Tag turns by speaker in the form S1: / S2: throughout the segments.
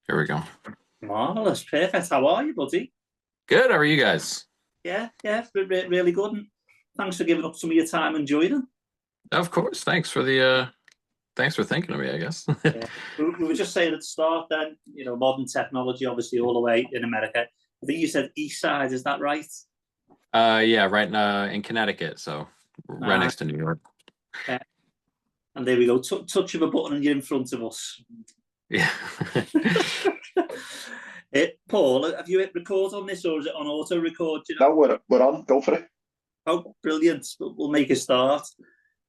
S1: Here we go.
S2: Marvelous, perfect. How are you, buddy?
S1: Good. How are you guys?
S2: Yeah, really good. And thanks for giving up some of your time and joining.
S1: Of course. Thanks for thinking of me, I guess.
S2: Yeah, we were just saying at the start. Then modern technology, obviously, all the way in America. I think you said East Side. Is that right?
S1: Yeah, right in Connecticut, so right
S2: Nah,
S1: next to New York.
S2: yeah. And there we go. Touch of a button, and you're in front of us.
S1: Yeah.
S2: Paul, have you hit record on this, or is it on auto record? Do you know?
S3: No, we're on. Go for it.
S2: Oh, brilliant! We'll make a start.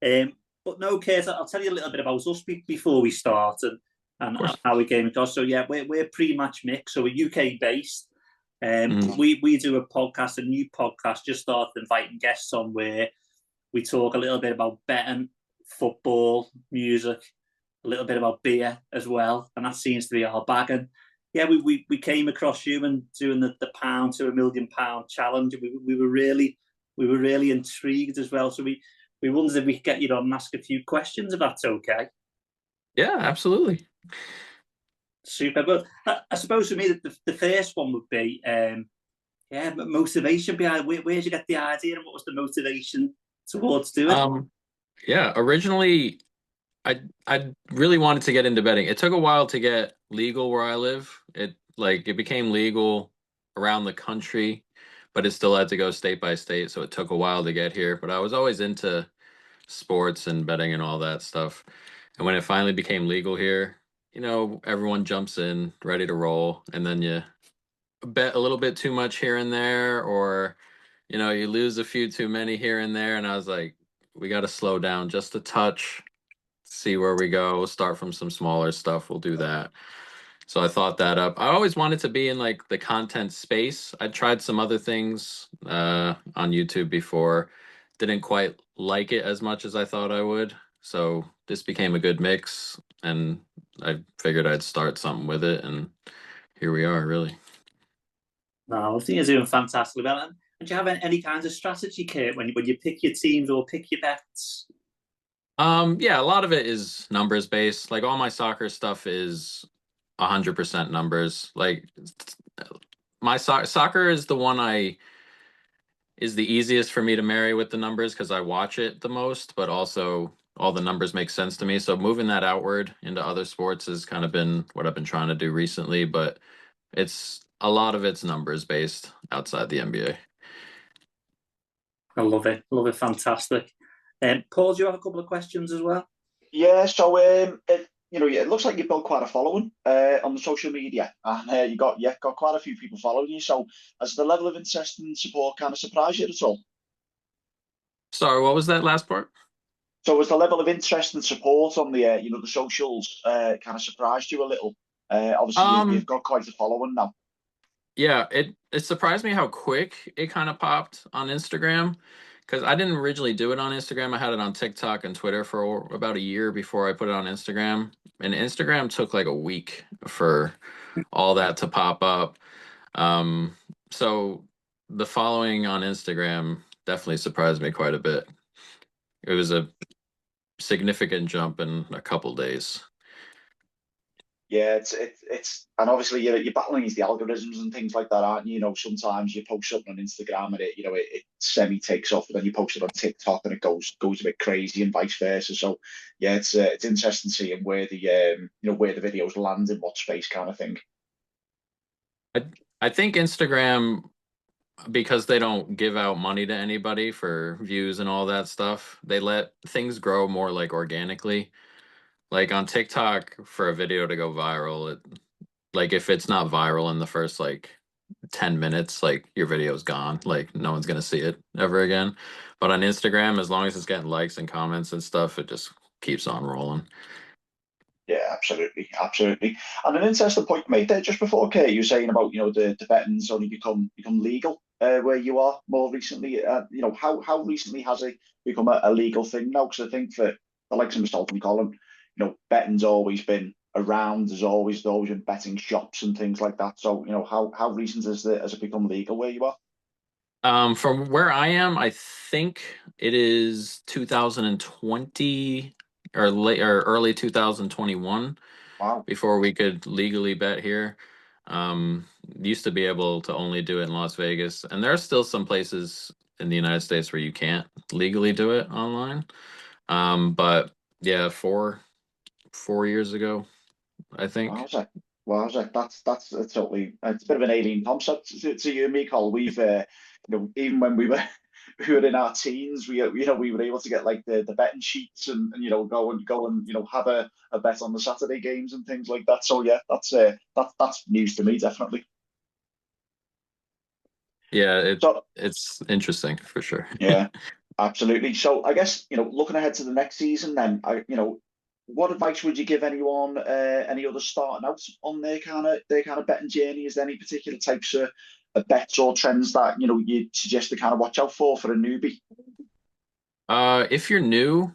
S2: Um, but no, Kate, I'll tell you a little bit about us before we start
S1: Of
S2: and
S1: course.
S2: how we came across. So yeah, we're pre-match mix, so we're UK based.
S1: Mhm.
S2: We do a podcast, a new podcast, just started inviting guests on where we talk a little bit about betting, football, music, a little bit about beer as well, and that seems to be our bag. And yeah, we came across you and doing the pound to £1 million challenge. We were really intrigued as well. So we wondered if we could get you on and ask a few questions, if that's okay.
S1: Yeah, absolutely.
S2: Super. But I suppose for me, the first one would be, yeah, motivation behind where did you get the idea and what was the motivation towards doing it?
S1: Um, yeah, originally I really wanted to get into betting. It took a while to get legal where I live. It became legal around the country, but it still had to go state by state, so it took a while to get here. But I was always into sports and betting and all that stuff. And when it finally became legal here, everyone jumps in ready to roll, and then you bet a little bit too much here and there, or you lose a few too many here and there. And I was like, we got to slow down just a touch, see where we go, start from some smaller stuff. We'll do that. So I thought that up. I always wanted to be in like the content space. I tried some other things on YouTube before, didn't quite like it as much as I thought I would. So this became a good mix, and I figured I'd start something with it, and here we are, really.
S2: No, I think you're doing fantastically well. And do you have any kind of strategy, Kate, when you pick your teams or pick your bets?
S1: Yeah, a lot of it is numbers based. Like all my soccer stuff is 100% numbers. Like my soccer is the one I is the easiest for me to marry with the numbers because I watch it the most, but also all the numbers make sense to me. So moving that outward into other sports has kind of been what I've been trying to do recently, but it's a lot of it's numbers based outside the NBA.
S2: I love it, fantastic. Paul, do you have a couple of questions as well?
S3: Yeah. So it looks like you built quite a following on the social media, and you got quite a few people following you. So has the level of interest and support kind of surprised you at all?
S1: Sorry, what was that last part?
S3: So has the level of interest and support on the socials kind of surprised you a little? Obviously, you've
S1: Um,
S3: got quite a following now.
S1: yeah, it surprised me how quick it kind of popped on Instagram because I didn't originally do it on Instagram. I had it on TikTok and Twitter for about a year before I put it on Instagram. And Instagram took like a week for all that to pop up. Um, so the following on Instagram definitely surprised me quite a bit. It was a significant jump in a couple days.
S3: Yeah, it's and obviously you're battling against the algorithms and things like that, aren't you? You know, sometimes you post something on Instagram and it semi takes off, but then you post it on TikTok and it goes a bit crazy and vice versa. So yeah, it's interesting seeing where the videos land in what space kind of thing.
S1: I I think Instagram, because they don't give out money to anybody for views and all that stuff, they let things grow more like organically. Like on TikTok, for a video to go viral, like if it's not viral in the first like 10 minutes, like your video's gone. Like no one's gonna see it ever again. But on Instagram, as long as it's getting likes and comments and stuff, it just keeps on rolling.
S3: Yeah, absolutely, absolutely. And an interesting point you made there just before, Kay, you were saying about the betting's only become legal where you are more recently. How recently has it become a legal thing now? Because I think for the likes of myself and Colin, betting's always been around. There's always been betting shops and things like that. So how recent has it become legal where you are?
S1: From where I am, I think it is 2020 or late or early 2021.
S3: Wow.
S1: before we could legally bet here. Used to be able to only do it in Las Vegas, and there are still some places in the United States where you can't legally do it online. But yeah, 4 years ago, I think.
S3: Wowza. Wowza. That's totally, it's a bit of an alien concept to you and me, Cole. We've even when we were we were in our teens, we were able to get like the betting sheets and go and have a bet on the Saturday games and things like that. So yeah, that's news to me, definitely.
S1: Yeah,
S3: So
S1: it's interesting for sure.
S3: yeah, absolutely. So I guess, looking ahead to the next season, then what advice would you give anyone, any others starting out on their kind of betting journey? Is there any particular types of bets or trends that you suggest to kind of watch out for a newbie?
S1: If you're new,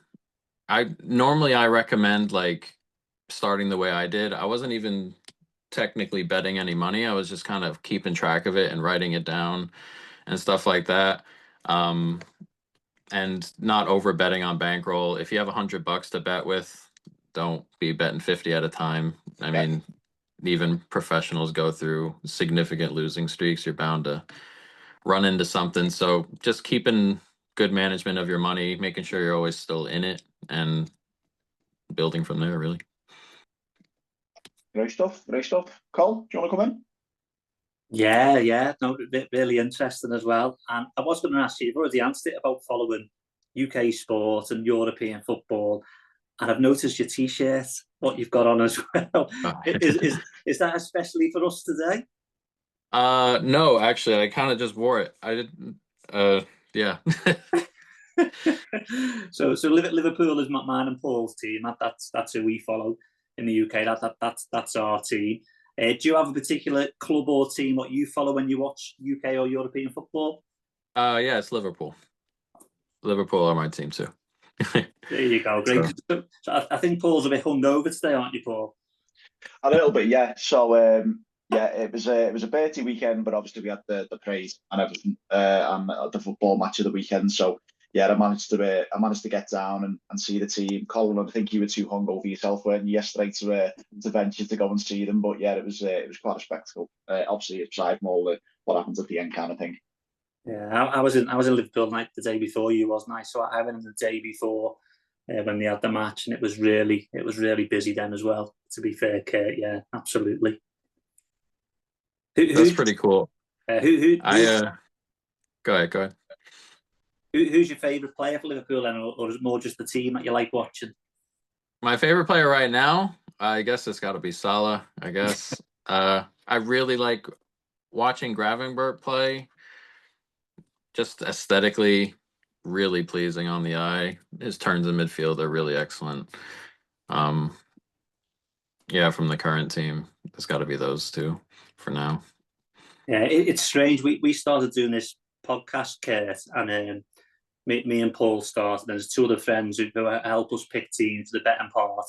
S1: I recommend like starting the way I did. I wasn't even technically betting any money. I was just kind of keeping track of it and writing it down and stuff like that. Um, and not over betting on bankroll. If you have $100 to bet with, don't be betting 50 at a time. I
S3: Yeah,
S1: mean, even professionals go through significant losing streaks. You're bound to run into something. So just keeping good management of your money, making sure you're always still in it, and building from there, really.
S3: great stuff, great stuff. Cole, do you want to come in?
S2: Yeah, no, really interesting as well. And I was going to ask you, you've already answered it about following UK sport and European football, and I've noticed your T-shirt, what you've got on as well.
S1: Oh.
S2: Is that especially for us today?
S1: No, actually, I kind of just wore it. I didn't. Yeah.
S2: So Liverpool is mine and Paul's team. That's who we follow in the UK. That's our team. Do you have a particular club or team what you follow when you watch UK or European football?
S1: Yeah, it's Liverpool. Liverpool are my team too.
S2: There you go, great.
S1: So
S2: So I think Paul's a bit hungover today, aren't you, Paul?
S3: A little bit, yeah. So yeah, it was a Bertie weekend, but obviously we had the praise and everything, and the football match of the weekend. So yeah, I managed to get down and see the team. Colin, I think you were too hungover yourself, weren't you, yesterday to venture to go and see them. But yeah, it was quite a spectacle. Obviously, aside from all the what happens at the end kind of thing.
S2: Yeah, I was in Liverpool night the day before you, wasn't I? So I went in the day before when they had the match, and it was really busy then as well. To be fair, Kurt, yeah, absolutely. Who
S1: that's
S2: who
S1: pretty cool.
S2: who
S1: I Go ahead, go ahead.
S2: who's your favourite player for Liverpool, then, or is it more just the team that you like watching?
S1: My favorite player right now, I guess it's got to be Salah. I guess. I really like watching Gravenberch play. Just aesthetically, really pleasing on the eye. His turns in midfield are really excellent. Um, yeah, from the current team, it's got to be those two for now.
S2: Yeah, it's strange. We started doing this podcast, Kurt, and me and Paul started. And there's two other friends who help us pick teams for the betting part.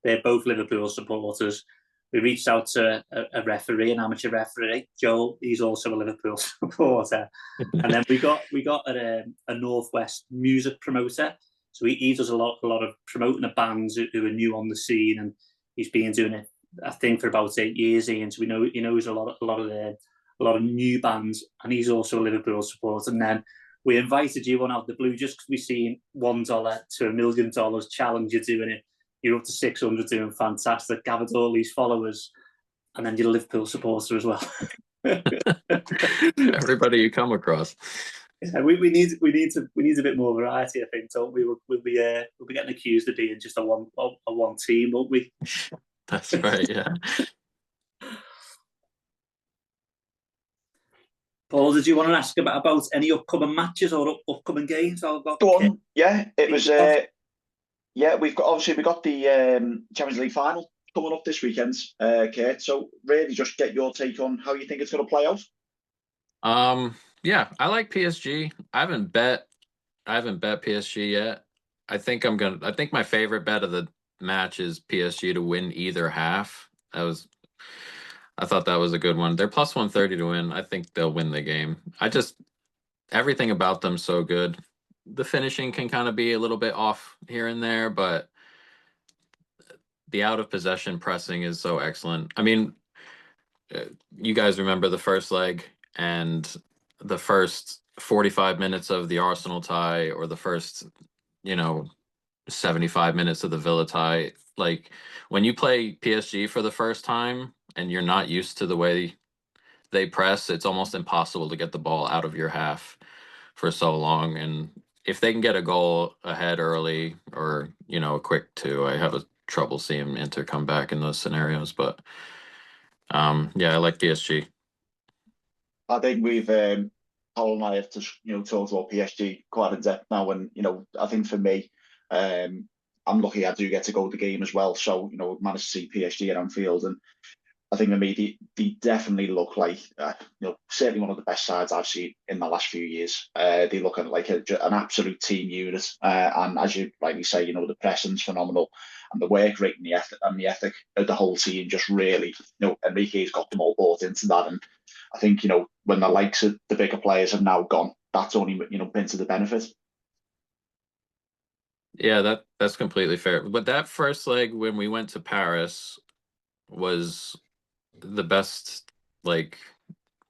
S2: They're both Liverpool supporters. We reached out to a referee, an amateur referee, Joel. He's also a Liverpool supporter. And then we got a Northwest music promoter. So he does a lot of promoting the bands who are new on the scene, and he's been doing it, I think, for about 8 years. Ian, so he knows a lot of new bands, and he's also a Liverpool supporter. And then we invited you on out the blue just because we seen $1 to $1 million challenge. You're doing it. You're up to 600, doing fantastic. Gathered all these followers, and then you're a Liverpool supporter as well.
S1: Everybody you come across.
S2: Yeah, we need a bit more variety, I think, don't we? We'll be getting accused of being just a one team, won't we?
S1: That's right. Yeah.
S2: Paul, did you want to ask about any upcoming matches or upcoming games? I've got
S3: Go on. Yeah, it was.
S2: off.
S3: Yeah, we got the Champions League final coming up this weekend, Kate. So really, just get your take on how you think it's going to play out.
S1: Yeah, I like PSG. I haven't bet PSG yet. I think my favorite bet of the match is PSG to win either half. I thought that was a good one. They're plus 130 to win. I think they'll win the game. Everything about them so good. The finishing can kind of be a little bit off here and there, but the out of possession pressing is so excellent. I mean, you guys remember the first leg and the first 45 minutes of the Arsenal tie, or the first, you know, 75 minutes of the Villa tie. Like when you play PSG for the first time and you're not used to the way they press, it's almost impossible to get the ball out of your half for so long. And if they can get a goal ahead early, or, you know, a quick two, I have a trouble seeing Inter come back in those scenarios. But yeah, I like PSG.
S3: I think we've Col and I have to talked about PSG quite in depth now, and I think for me, I'm lucky I do get to go to the game as well. So managed to see PSG at Anfield, and I think for me they definitely look like certainly one of the best sides I've seen in the last few years. They look like an absolute team unit, and as you rightly say, the pressing's phenomenal, and the work rate and the ethic of the whole team just really, Enrique's got them all bought into that, and I think when the likes of the bigger players have now gone, that's only been to the benefit.
S1: Yeah, that's completely fair. But that first leg when we went to Paris was the best, like,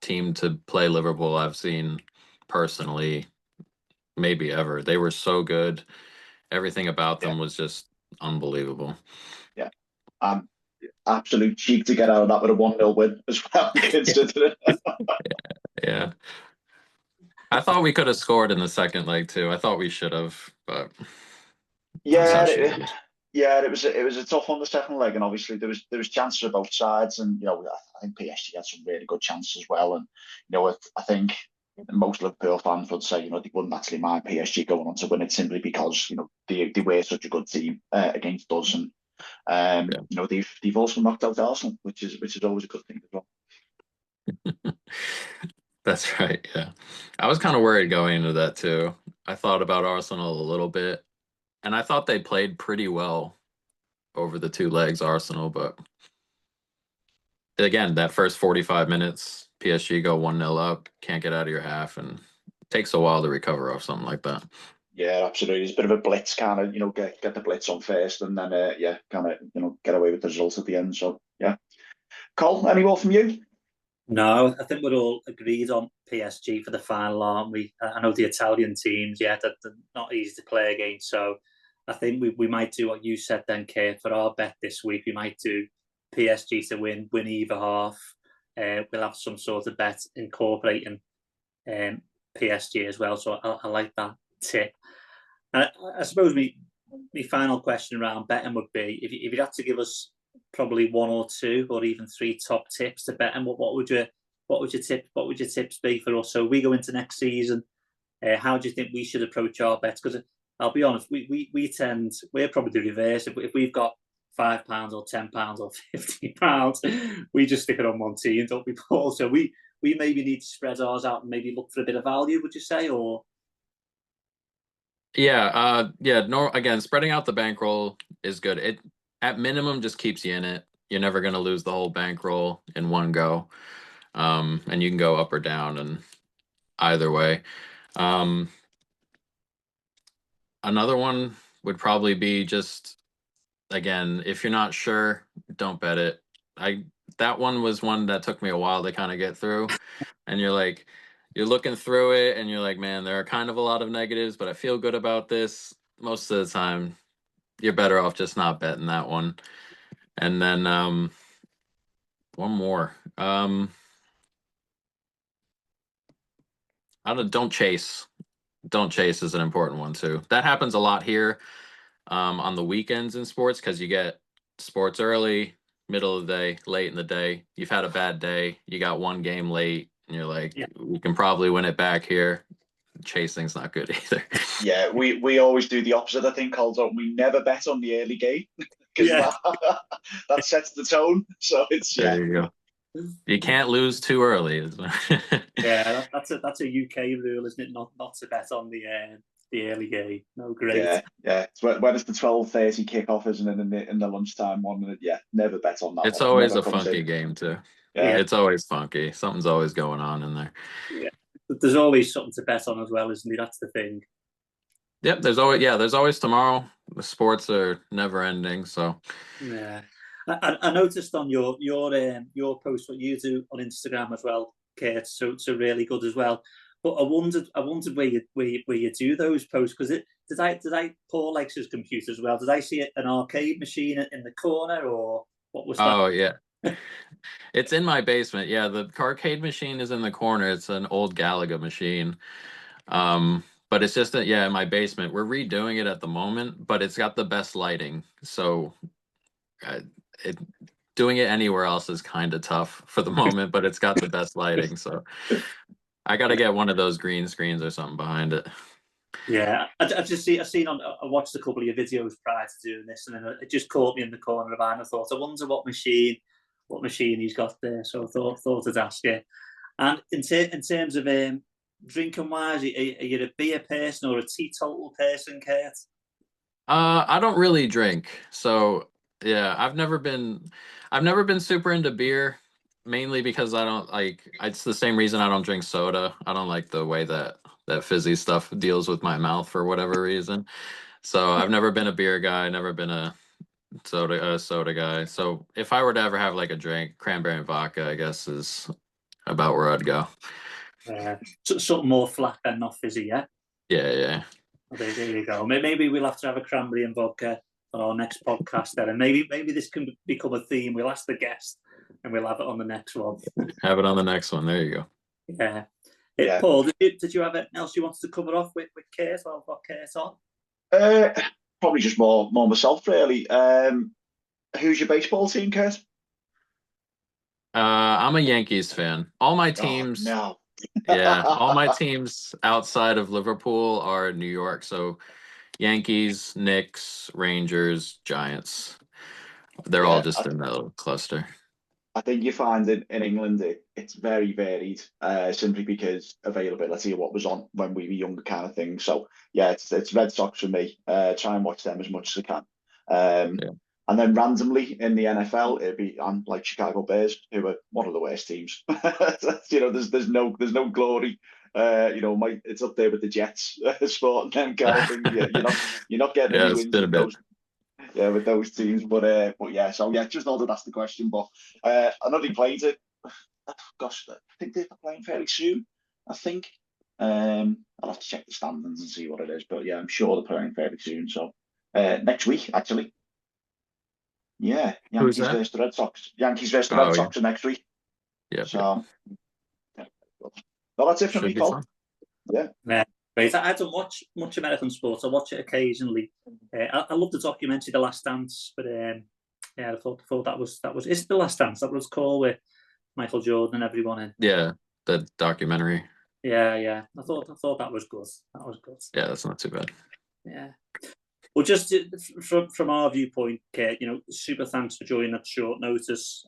S1: team to play Liverpool I've seen personally, maybe ever. They were so good. Everything about
S3: Yeah,
S1: them was just unbelievable.
S3: yeah. Absolute cheek to get out of that with a 1-0 win as well, considering.
S1: Yeah. I thought we could have scored in the second leg too. I thought we should have, but that's how
S3: Yeah,
S1: she is.
S3: yeah, it was a tough one the second leg, and obviously there was chances on both sides, and I think PSG had some really good chances as well, and I think most Liverpool fans would say they wouldn't actually mind PSG going on to win it simply because they were such a good team against us, and
S1: Yeah.
S3: they've also knocked out Arsenal, which is always a good thing as well.
S1: That's right. Yeah. I was kind of worried going into that too. I thought about Arsenal a little bit, and I thought they played pretty well over the two legs, Arsenal, but again, that first 45 minutes, PSG go 1-0 up, can't get out of your half, and it takes a while to recover off something like that.
S3: Yeah, absolutely. It's a bit of a blitz, kind of, get the blitz on first, and then yeah, kind of get away with the results at the end. So yeah, Cole, any more from you?
S2: No, I think we're all agreed on PSG for the final, aren't we? I know the Italian teams, yeah, they're not easy to play against. So I think we might do what you said then, Kate, for our bet this week. We might do PSG to win either half. We'll have some sort of bet incorporating PSG as well. So I like that tip. I suppose my final question around betting would be if you had to give us probably one or two or even three top tips to bet, and what would your tips be for us? So we go into next season. How do you think we should approach our bets? Because I'll be honest, we're probably the reverse. If we've got £5 or £10 or £50, we just stick it on one team, don't we, Paul? So we maybe need to spread ours out and maybe look for a bit of value. Would you say, or
S1: Yeah, yeah, no, again, spreading out the bankroll is good. It at minimum just keeps you in it. You're never going to lose the whole bankroll in one go. And you can go up or down and either way. Um, Another one would probably be just, again, if you're not sure, don't bet it. I That one was one that took me a while to kind of get through, and you're looking through it and you're like, man, there are kind of a lot of negatives, but I feel good about this. Most of the time, you're better off just not betting that one. And then one more. Don't chase. Don't chase is an important one too. That happens a lot here on the weekends in sports because you get sports early, middle of the day, late in the day. You've had a bad day. You got one game late, and you're like,
S2: yeah,
S1: we can probably win it back here. Chasing's not good either.
S3: Yeah, we always do the opposite. I think, Cole, don't we? Never bet on the early game because
S2: yeah,
S3: that sets the tone. So it's yeah,
S1: There you go. You can't lose too early.
S2: yeah. That's a UK rule, isn't it? Not to bet on the early game. No, great.
S3: yeah. It's when it's the 12:30 kickoff, isn't it? In the lunchtime one, and yeah, never bet on that
S1: It's
S3: one. It
S1: always
S3: never
S1: a
S3: comes
S1: funky
S3: in.
S1: game too.
S3: Yeah,
S2: Yeah,
S1: It's always funky. Something's always going on in there.
S2: yeah. There's always something to bet on as well, isn't there? That's the thing.
S1: Yep, there's always tomorrow. The sports are never ending, so
S2: Yeah, I noticed on your post what you do on Instagram as well, Kurt. So really good as well. But I wondered where you do those posts, because did I Paul likes his computer as well? Did I see an arcade machine in the corner, or what was that?
S1: oh yeah. It's in my basement. Yeah, the arcade machine is in the corner. It's an old Galaga machine. But it's just that, yeah, in my basement. We're redoing it at the moment, but it's got the best lighting. So uh, it doing it anywhere else is kind of tough for the moment, but it's got the best lighting. So I got to get one of those green screens or something behind it.
S2: Yeah, I seen I watched a couple of your videos prior to doing this, and then it just caught me in the corner of eye, and I thought, I wonder what machine he's got there. So I thought I'd ask you. And in terms of drinking wise, are you a beer person or a teetotal person, Kurt?
S1: I don't really drink, so yeah, I've never been super into beer, mainly because I don't like. It's the same reason I don't drink soda. I don't like the way that fizzy stuff deals with my mouth for whatever reason. So I've never been a beer guy, never been a soda guy. So if I were to ever have like a drink, cranberry and vodka, I guess is about where I'd go.
S2: Something more flat and not fizzy, yeah.
S1: Yeah, yeah.
S2: Well, there you go. Maybe we'll have to have a cranberry and vodka on our next podcast then, and maybe this can become a theme. We'll ask the guest, and we'll have it on the next one.
S1: Have it on the next one. There you go.
S2: Yeah.
S3: Yeah.
S2: Paul, did you have anything else you wanted to cover off with Kurt, or what Kurt on?
S3: Probably just more myself, really. Who's your baseball team, Kurt?
S1: I'm a Yankees fan. All my
S3: Oh
S1: teams,
S3: no.
S1: yeah, all my teams outside of Liverpool are New York. So Yankees, Knicks, Rangers, Giants. They're all
S3: Yeah,
S1: just in that little cluster.
S3: I think you find in England it's very varied, simply because availability of what was on when we were younger, kind of thing. So yeah, it's Red Sox for me. Try and watch them as much as I can.
S1: Yeah.
S3: And then randomly in the NFL, I'm like Chicago Bears, who are one of the worst teams. There's no glory. It's up there with the Jets, sport and them kind of thing. Yeah, you're not getting
S1: Yeah,
S3: any
S1: it's
S3: wins
S1: been a
S3: with
S1: bit.
S3: those, yeah, with those teams. But yeah, so yeah, just know that that's the question. But I know they played it. Gosh, I think they're playing fairly soon. I think. I'll have to check the standings and see what it is. But yeah, I'm sure they're playing fairly soon. So next week, actually. Yeah,
S1: Who's
S3: Yankees
S1: that?
S3: versus the Red Sox. Yankees versus the Red
S1: Oh, yeah.
S3: Sox are next week.
S1: Yep, yep.
S3: So yeah. Well, that's it for
S1: Should
S3: me,
S1: be
S3: Paul.
S1: fun.
S3: Yeah.
S2: Yeah. Right. I don't watch much American sports. I watch it occasionally. I love the documentary The Last Dance, but yeah, I thought that was it's The Last Dance. That was called, with Michael Jordan and everyone in.
S1: Yeah, the documentary.
S2: Yeah. I thought that was good. That was good.
S1: Yeah, that's not too bad.
S2: Yeah. Well, just from our viewpoint, Kate, super thanks for joining at short notice.